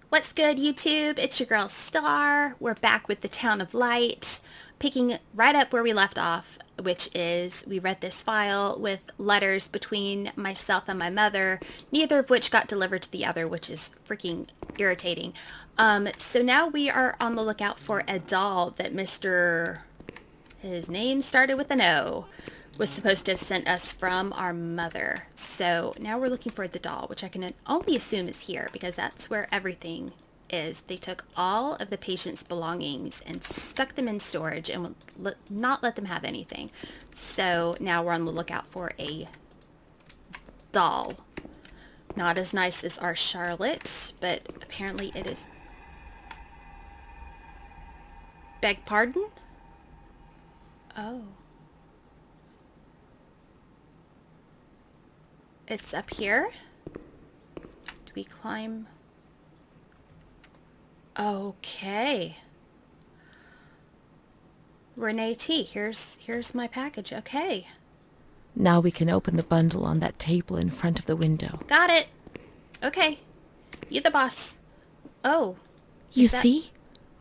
What's good, YouTube? It's your girl Star. We're back with the Town of Light, picking right up where we left off, which is we read this file with letters between myself and my mother, neither of which got delivered to the other, which is freaking irritating. So now we are on the lookout for a doll that his name started with an O, was supposed to have sent us from our mother. So now we're looking for the doll, which I can only assume is here because that's where everything is. They took all of the patient's belongings and stuck them in storage and would not let them have anything. So now we're on the lookout for a doll. Not as nice as our Charlotte, but apparently it is. Beg pardon? Oh. It's up here. Do we climb? Okay. Renee T, here's my package. Okay. Now we can open the bundle on that table in front of the window. Got it. Okay. You the boss. Oh. You see?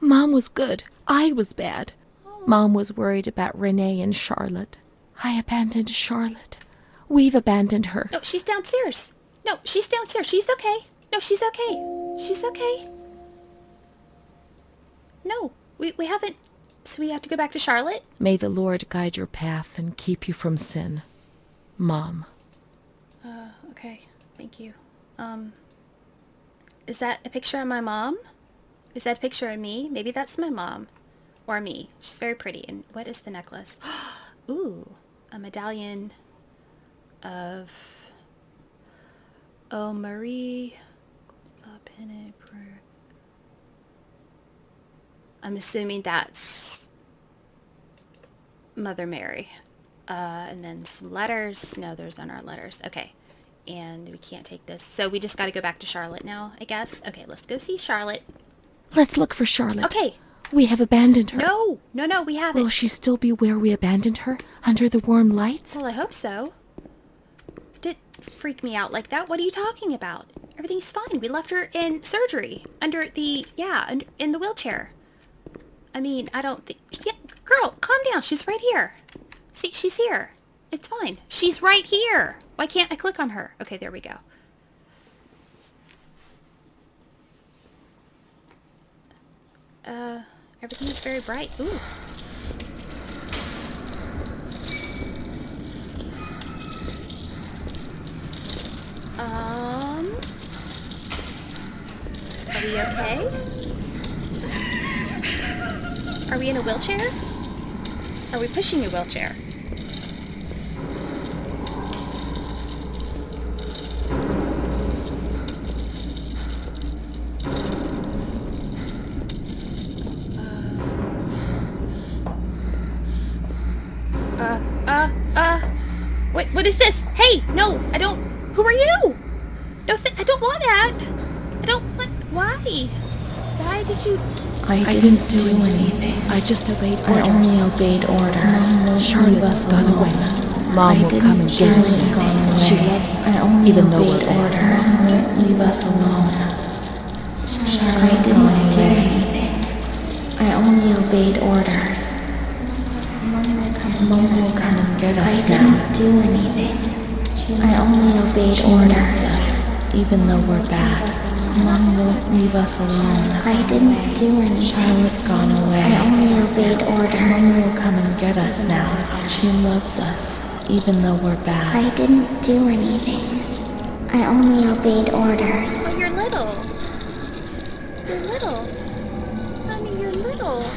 Mom was good. I was bad. Oh. Mom was worried about Renee and Charlotte. I abandoned Charlotte. We've abandoned her. No, she's downstairs. No, she's downstairs. She's okay. No, she's okay. She's okay. No, we haven't. So we have to go back to Charlotte? May the Lord guide your path and keep you from sin. Mom. Okay. Thank you. Is that a picture of my mom? Is that a picture of me? Maybe that's my mom. Or me. She's very pretty. And what is the necklace? Ooh, a medallion of Marie. I'm assuming that's Mother Mary. And then some letters. No, those aren't our letters. Okay. And we can't take this. So we just got to go back to Charlotte now, I guess. Okay, let's go see Charlotte. Let's look for Charlotte. Okay. We have abandoned her. No, we haven't. Will she still be where we abandoned her? Under the warm lights? Well, I hope so. Did freak me out like that? What are you talking about? Everything's fine. We left her in surgery. In the wheelchair. I mean, I don't think... Yeah, girl, calm down. She's right here. See, she's here. It's fine. She's right here. Why can't I click on her? Okay, there we go. Everything is very bright. Ooh. Are we okay? Are we in a wheelchair? Are we pushing a wheelchair? What is this? Hey, no, I don't. Who are you? No, I don't want that. I don't want. Why? Why did you? I didn't do anything. I just obeyed orders. I only obeyed orders. Charlotte's gone away. Mom will come and get us. She loves us, even though we're bad. Mom won't leave us alone. I didn't do anything. I only obeyed orders. Mom will come and get us now. I didn't do anything. I only obeyed orders. Even though we're bad. Mom won't leave us alone. I didn't do anything. Charlotte gone away. I only obeyed orders. Mom will come and get us now. She loves us, even though we're bad. I didn't do anything. I only obeyed orders. Oh, you're little. You're little. Honey, you're little.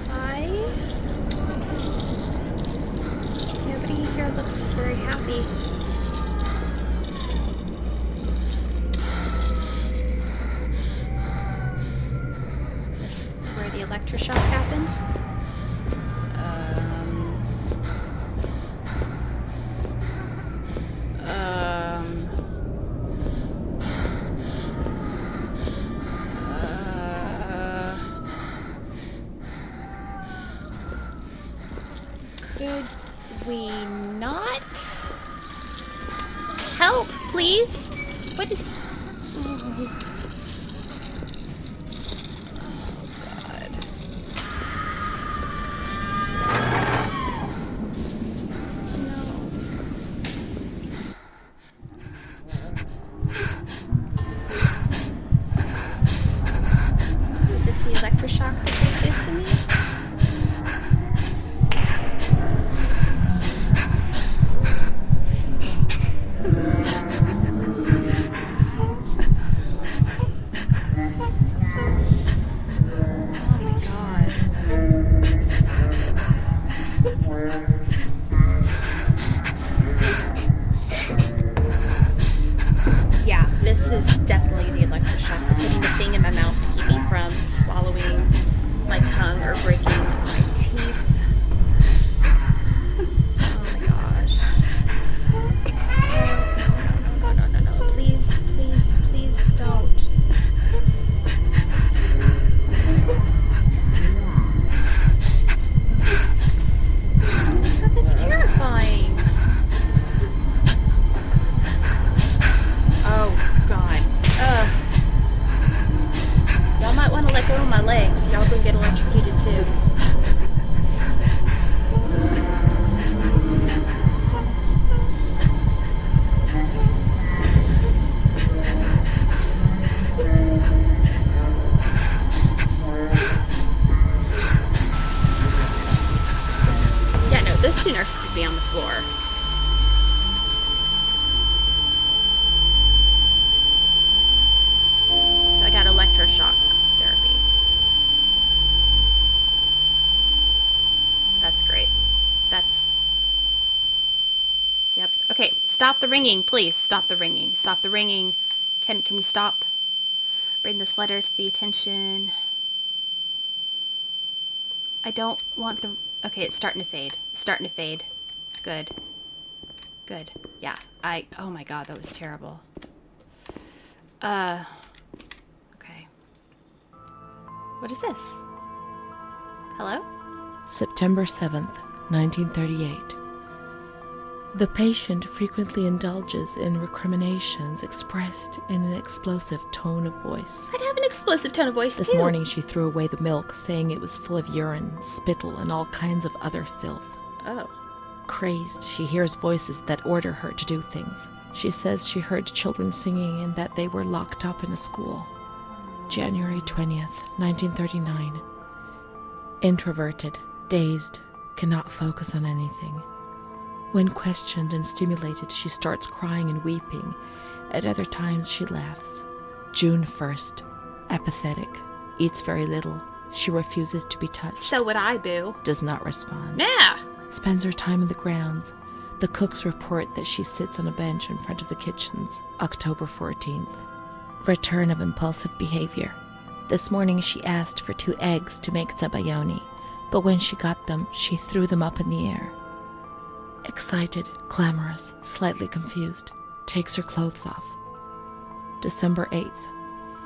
Hi. Nobody here looks very happy. This is where the electroshock happens. Could we not? please? What is... Is this the electroshock that they did to me? Oh my god. Yeah, this is definitely the electroshock. They're putting the thing in my mouth to keep me from swallowing my tongue or breaking my teeth. Oh my gosh. No. Please, please, please don't. God, that's terrifying. Oh, God. Ugh. Y'all might want to let go of my legs. Y'all gonna get electrocuted too. Yeah, no, those two nurses could be on the floor. So I got electroshock therapy. That's great. That's... Yep. Okay, stop the ringing, please. Stop the ringing. Stop the ringing. Can we stop? Bring this letter to the attention. I don't want the... Okay, it's starting to fade. It's starting to fade. Good. Good. Yeah. Oh my god, that was terrible. Okay. What is this? Hello? September 7th, 1938. The patient frequently indulges in recriminations expressed in an explosive tone of voice. I'd have an explosive tone of voice This too. morning she threw away the milk, saying it was full of urine, spittle, and all kinds of other filth. Oh. Crazed, she hears voices that order her to do things. She says she heard children singing and that they were locked up in a school. January 20th, 1939. Introverted, dazed, cannot focus on anything. When questioned and stimulated, she starts crying and weeping. At other times, she laughs. June 1st. Apathetic. Eats very little. She refuses to be touched. So would I, boo. Does not respond. Yeah. Spends her time in the grounds. The cooks report that she sits on a bench in front of the kitchens. October 14th. Return of impulsive behavior. This morning she asked for 2 eggs to make zabayoni, but when she got them, she threw them up in the air. Excited, clamorous, slightly confused, takes her clothes off. December 8th.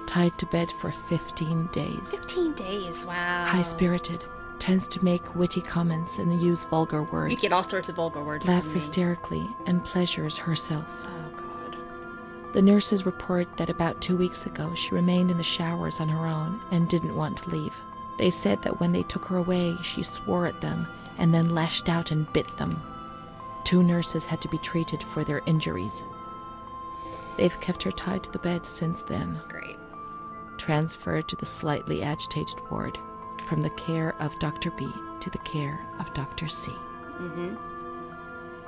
Tied to bed for 15 days. 15 days, wow. High-spirited, tends to make witty comments and use vulgar words. You get all sorts of vulgar words Laughs from me. hysterically and pleasures herself. Oh, God. The nurses report that about 2 weeks ago she remained in the showers on her own and didn't want to leave. They said that when they took her away, she swore at them and then lashed out and bit them. 2 nurses had to be treated for their injuries. They've kept her tied to the bed since then. Great. Transferred to the slightly agitated ward, from the care of Dr. B to the care of Dr. C.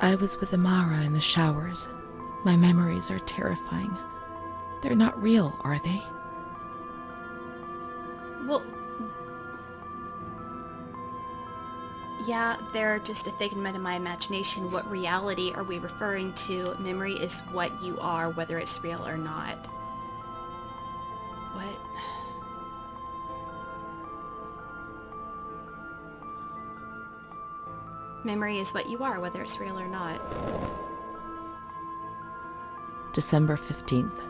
I was with Amara in the showers. My memories are terrifying. They're not real, are they? Well, yeah, they're just a figment of my imagination. What reality are we referring to? Memory is what you are, whether it's real or not. What? Memory is what you are, whether it's real or not. December 15th.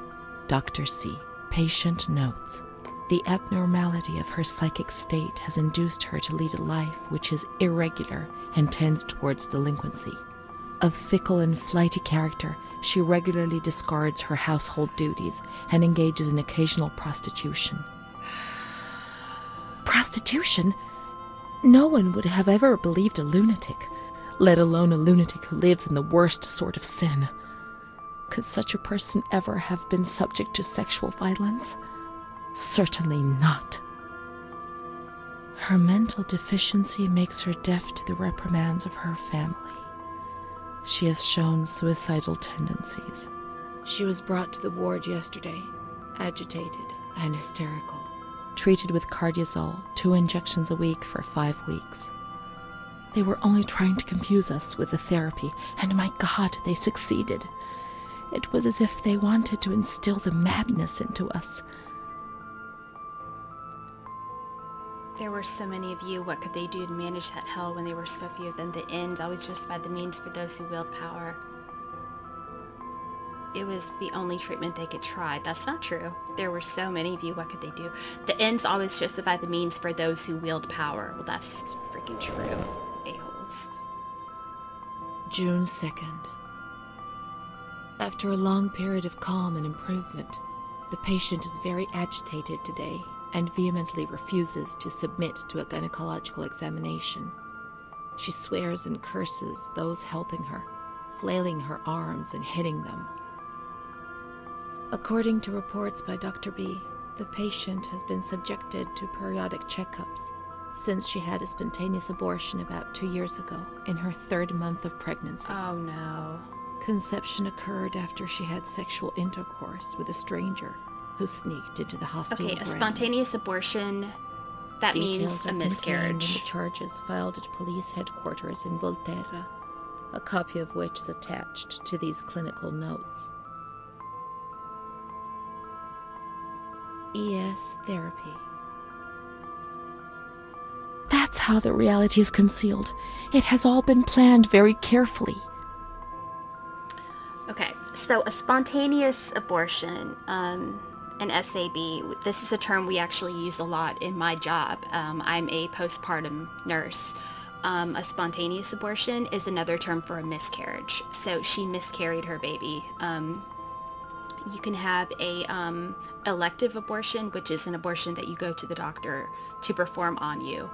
Dr. C. Patient notes. The abnormality of her psychic state has induced her to lead a life which is irregular and tends towards delinquency. Of fickle and flighty character, she regularly discards her household duties and engages in occasional prostitution. Prostitution? No one would have ever believed a lunatic, let alone a lunatic who lives in the worst sort of sin. Could such a person ever have been subject to sexual violence? Certainly not. Her mental deficiency makes her deaf to the reprimands of her family. She has shown suicidal tendencies. She was brought to the ward yesterday, agitated and hysterical, treated with cardiazol, 2 injections a week for 5 weeks. They were only trying to confuse us with the therapy, and my God, they succeeded. It was as if they wanted to instill the madness into us. There were so many of you. What could they do to manage that hell when there were so few of them? The end always justified the means for those who wield power. It was the only treatment they could try. That's not true. There were so many of you. What could they do? The ends always justify the means for those who wield power. Well, that's freaking true. A-holes. June 2nd. After a long period of calm and improvement, the patient is very agitated today and vehemently refuses to submit to a gynecological examination. She swears and curses those helping her, flailing her arms and hitting them. According to reports by Dr. B, the patient has been subjected to periodic checkups since she had a spontaneous abortion about 2 years ago in her 3rd month of pregnancy. Oh no. Conception occurred after she had sexual intercourse with a stranger who sneaked into the hospital. Okay, a grounds. spontaneous abortion, that Details means a are miscarriage. contained in the charges filed at police headquarters in Volterra, a copy of which is attached to these clinical notes. ES therapy. That's how the reality is concealed. It has all been planned very carefully. Okay, so a spontaneous abortion, an SAB, this is a term we actually use a lot in my job. I'm a postpartum nurse. A spontaneous abortion is another term for a miscarriage. So she miscarried her baby. You can have a elective abortion, which is an abortion that you go to the doctor to perform on you,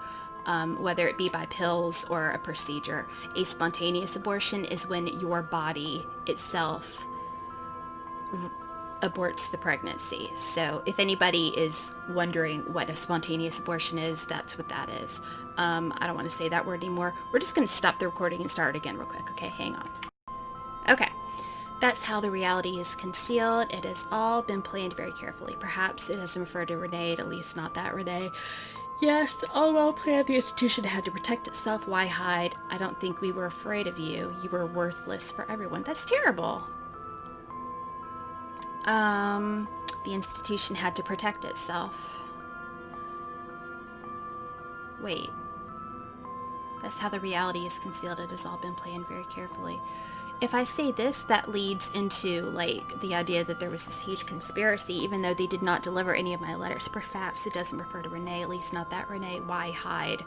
whether it be by pills or a procedure. A spontaneous abortion is when your body itself aborts the pregnancy. So if anybody is wondering what a spontaneous abortion is, that's what that is. I don't want to say that word anymore. We're just going to stop the recording and start again real quick. Okay, hang on. Okay. That's how the reality is concealed. It has all been planned very carefully. Perhaps it doesn't refer to Renee, at least not that Renee. Yes, all well planned. The institution had to protect itself. Why hide? I don't think we were afraid of you. You were worthless for everyone. That's terrible. The institution had to protect itself. Wait. That's how the reality is concealed. It has all been planned very carefully. If I say this, that leads into, like, the idea that there was this huge conspiracy, even though they did not deliver any of my letters. Perhaps it doesn't refer to Renee, at least not that Renee. Why hide?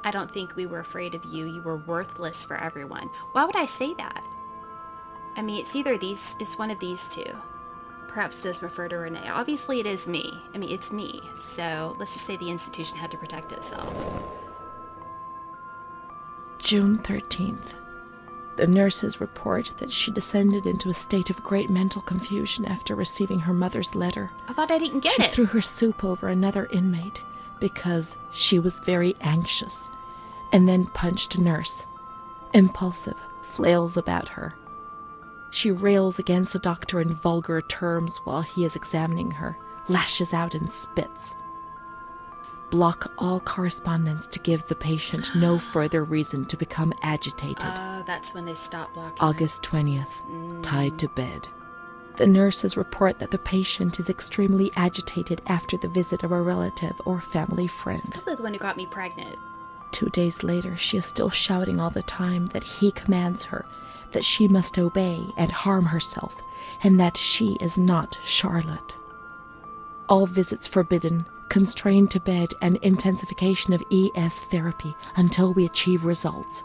I don't think we were afraid of you. You were worthless for everyone. Why would I say that? I mean, it's either these, it's one of these two. Perhaps it does refer to Renee. Obviously, it is me. I mean, it's me. So let's just say the institution had to protect itself. June 13th. The nurses report that she descended into a state of great mental confusion after receiving her mother's letter. I thought I didn't get She it. threw her soup over another inmate because she was very anxious, and then punched a nurse. Impulsive, flails about her. She rails against the doctor in vulgar terms while he is examining her, lashes out and spits. Block all correspondence to give the patient no further reason to become agitated. Oh, that's when they stop blocking. August 20th, tied to bed. The nurses report that the patient is extremely agitated after the visit of a relative or family friend. Probably the one who got me pregnant. 2 days later, she is still shouting all the time that he commands her, that she must obey and harm herself, and that she is not Charlotte. All visits forbidden, constrained to bed, and intensification of ES therapy until we achieve results.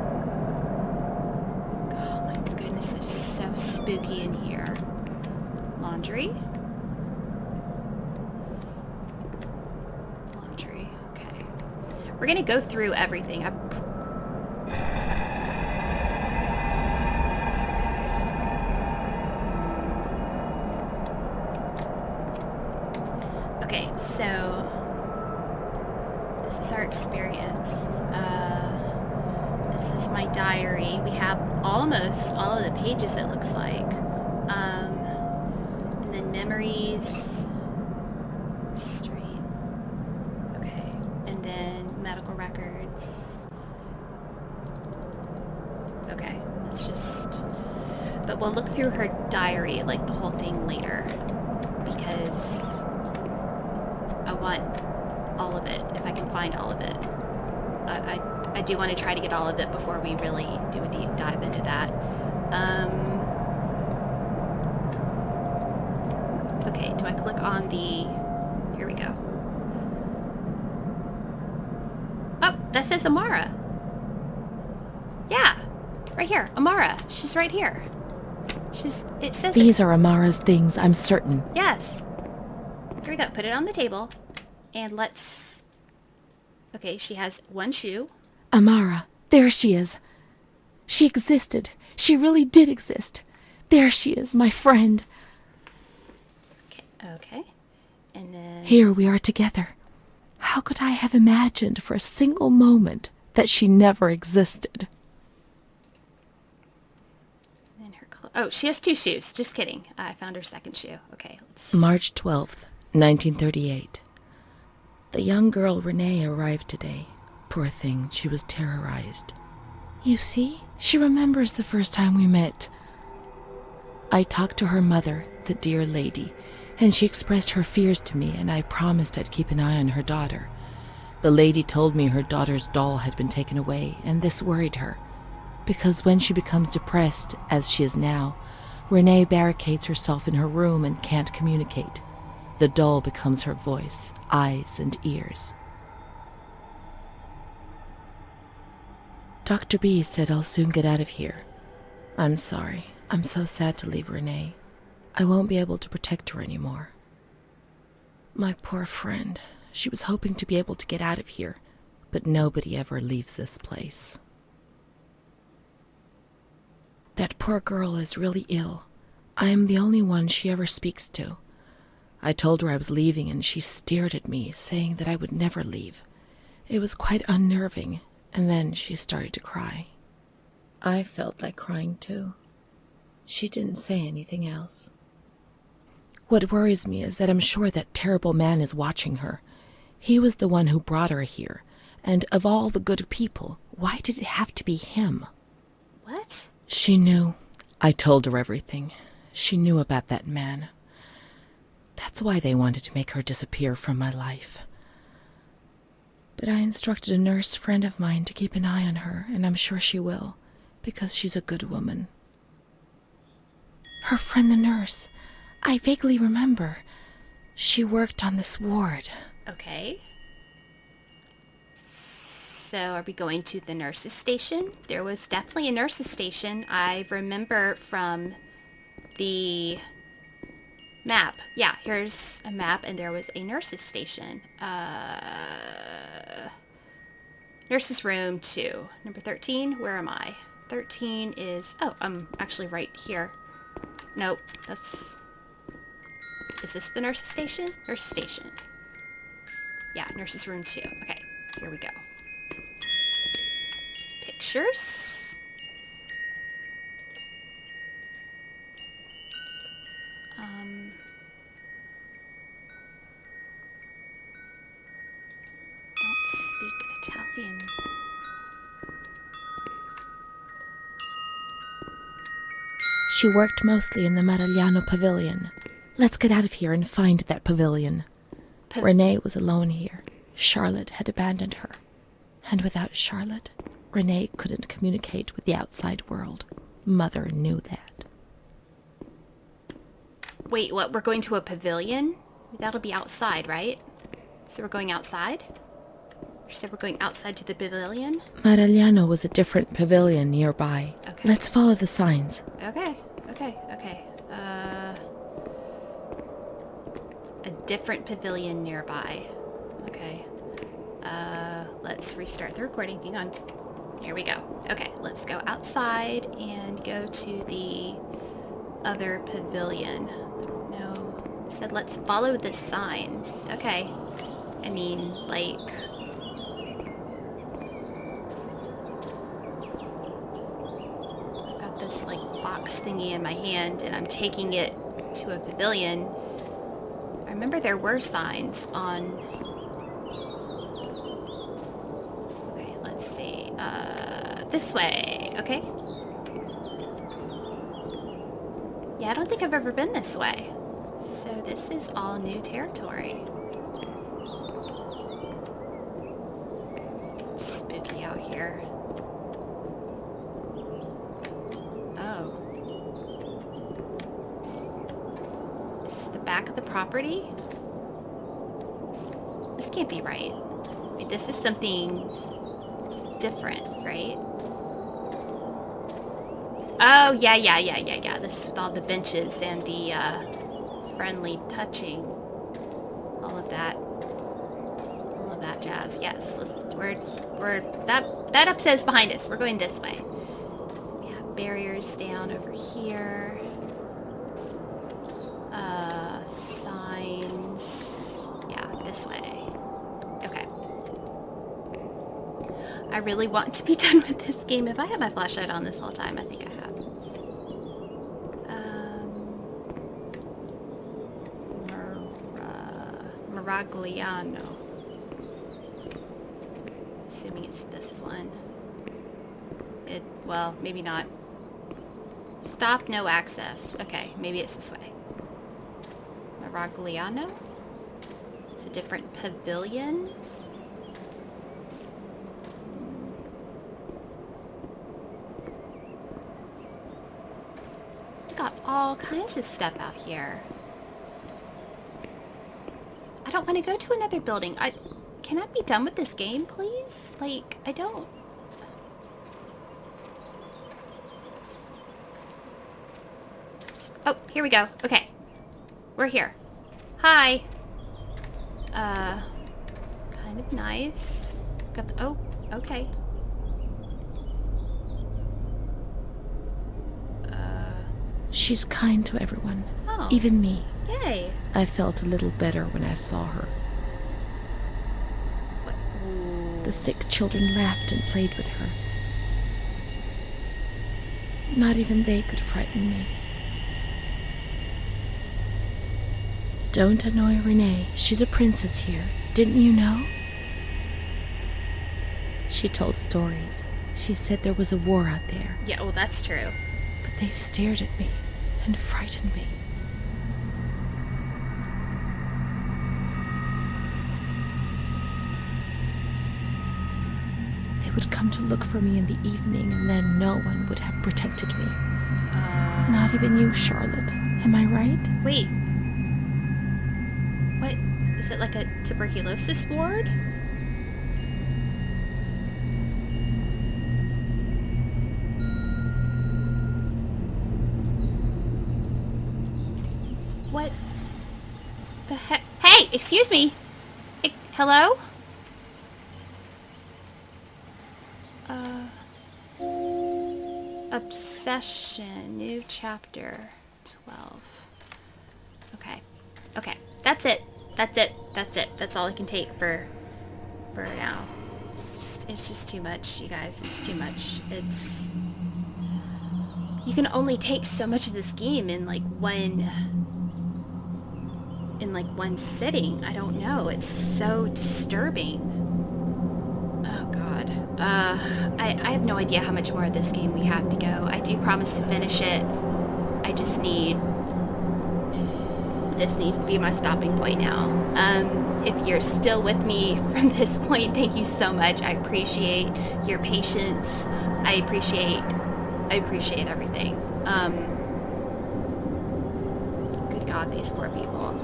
spooky in here. Laundry. Laundry. Okay. We're gonna go through everything. Okay, so this is our experience. This is my diary. We have almost all of the pages, it looks like. And then memories, restraint. Okay, and then medical records. Okay, let's just... But we'll look through her diary, like the whole thing later, because I want all of it, if I can find all of it. I do want to try to get all of it before we really do a deep dive into that. Okay, do I click on the... Here we go. Oh, that says Amara. Yeah, right here, Amara. She's right here. It says... These are Amara's things, I'm certain. Yes. Here we go. Put it on the table. And let's... Okay, she has one shoe. Amara, there she is. She existed. She really did exist. There she is, my friend. Okay. And then... Here we are together. How could I have imagined for a single moment that she never existed? And her oh, she has two shoes. Just kidding. I found her second shoe. Okay, let's... March 12th, 1938. The young girl Renee arrived today. Poor thing, she was terrorized. You see, she remembers the first time we met. I talked to her mother, the dear lady, and she expressed her fears to me, and I promised I'd keep an eye on her daughter. The lady told me her daughter's doll had been taken away, and this worried her, because when she becomes depressed, as she is now, Renee barricades herself in her room and can't communicate. The doll becomes her voice, eyes, and ears. Dr. B said I'll soon get out of here. I'm sorry. I'm so sad to leave Renee. I won't be able to protect her anymore. My poor friend. She was hoping to be able to get out of here, but nobody ever leaves this place. That poor girl is really ill. I am the only one she ever speaks to. I told her I was leaving, and she stared at me, saying that I would never leave. It was quite unnerving, and then she started to cry. I felt like crying too. She didn't say anything else. What worries me is that I'm sure that terrible man is watching her. He was the one who brought her here, and of all the good people, why did it have to be him? What? She knew. I told her everything. She knew about that man. That's why they wanted to make her disappear from my life. But I instructed a nurse friend of mine to keep an eye on her, and I'm sure she will, because she's a good woman. Her friend the nurse. I vaguely remember. She worked on this ward. Okay. So are we going to the nurse's station? There was definitely a nurse's station. I remember from the map. Yeah, here's a map, and there was a nurse's station. Nurse's room 2. Number 13, where am I? 13 is... Oh, I'm actually right here. Nope, that's... Is this the nurse's station? Nurse station. Yeah, nurse's room 2. Okay, here we go. Pictures. Don't speak Italian. She worked mostly in the Maragliano pavilion. Let's get out of here and find that pavilion. Renee was alone here. Charlotte had abandoned her. And without Charlotte, Renee couldn't communicate with the outside world. Mother knew that. Wait, what? We're going to a pavilion? That'll be outside, right? So we're going outside? She said we're going outside to the pavilion? Maragliano was a different pavilion nearby. Okay. Let's follow the signs. Okay. Okay, okay. A different pavilion nearby. Okay. Let's restart the recording. Hang on. Here we go. Okay, let's go outside and go to the other pavilion. I don't know. It said let's follow the signs. Okay. I mean, like... I've got this, like, box thingy in my hand, and I'm taking it to a pavilion. I remember there were signs on... Okay, let's see. This way. Okay. Yeah, I don't think I've ever been this way. So this is all new territory. It's spooky out here. Oh. This is the back of the property? This can't be right. I mean, this is something different, right? Oh, yeah. This is with all the benches and the, friendly touching. All of that jazz. Yes, that upstairs behind us. We're going this way. We have barriers down over here. Signs. Yeah, this way. Okay. I really want to be done with this game. If I had my flashlight on this whole time, I think I have. Miragliano. Assuming it's this one. Well, maybe not. Stop, no access. Okay, maybe it's this way. Miragliano? It's a different pavilion? Got all kinds of stuff out here. I don't want to go to another building. Can I be done with this game, please? Like, I don't... Oh, here we go. Okay. We're here. Hi. Kind of nice. Got the... Oh, okay. She's kind to everyone, Oh. even me. Yay. I felt a little better when I saw her. What? The sick children laughed and played with her. Not even they could frighten me. Don't annoy Renee. She's a princess here. Didn't you know? She told stories. She said there was a war out there. Yeah, oh, that's true. But they stared at me and frightened me. They would come to look for me in the evening, and then no one would have protected me. Not even you, Charlotte. Am I right? Wait. What? Is it like a tuberculosis ward? What the heck? Hey, excuse me. Hello? Obsession, new chapter 12. Okay. Okay. That's it. That's all I can take for now. It's just too much, you guys. It's too much. You can only take so much of this game in like one sitting. I don't know. It's so disturbing. Oh god. I have no idea how much more of this game we have to go. I do promise to finish it. I just need... This needs to be my stopping point now. If you're still with me from this point, thank you so much. I appreciate your patience. I appreciate everything. Good god, these poor people.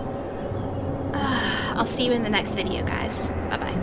I'll see you in the next video, guys. Bye-bye.